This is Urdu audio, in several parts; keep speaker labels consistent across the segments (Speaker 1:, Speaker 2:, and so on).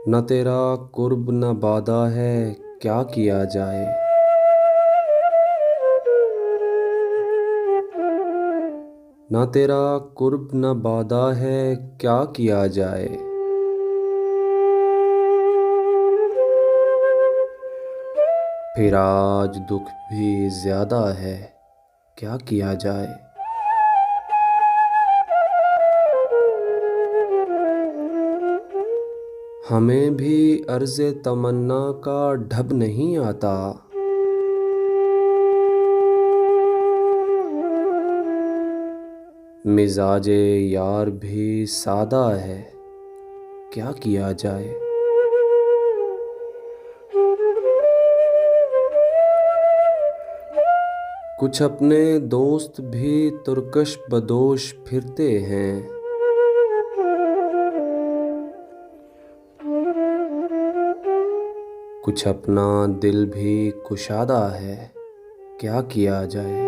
Speaker 1: نہ تیرا قرب نہ بادہ ہے کیا کیا جائے، نہ تیرا قرب نہ بادہ ہے کیا کیا جائے، پھر آج دکھ بھی زیادہ ہے کیا کیا جائے، ہمیں بھی عرض تمنا کا ڈھب نہیں آتا، مزاج یار بھی سادہ ہے کیا کیا جائے، کچھ اپنے دوست بھی ترکش بدوش پھرتے ہیں، کچھ اپنا دل بھی کشادہ ہے کیا کیا جائے،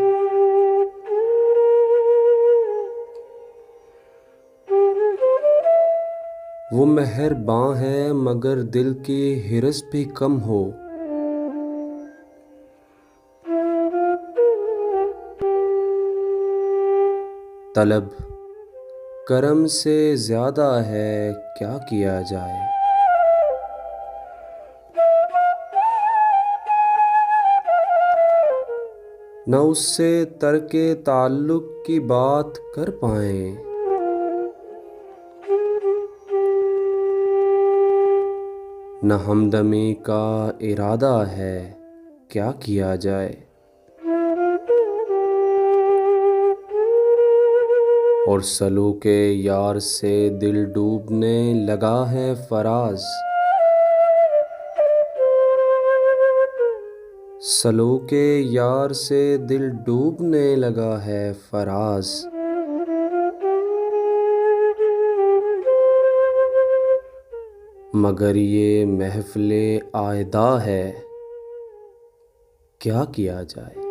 Speaker 1: وہ مہرباں ہے مگر دل کی حرص بھی کم ہو، طلب کرم سے زیادہ ہے کیا کیا جائے، نہ اس سے ترک تعلق کی بات کر پائیں، نہ ہمدمی کا ارادہ ہے کیا کیا جائے، اور سلوک یار سے دل ڈوبنے لگا ہے فراز، سلوک یار سے دل ڈوبنے لگا ہے فراز، مگر یہ محفل آئدہ ہے کیا کیا جائے۔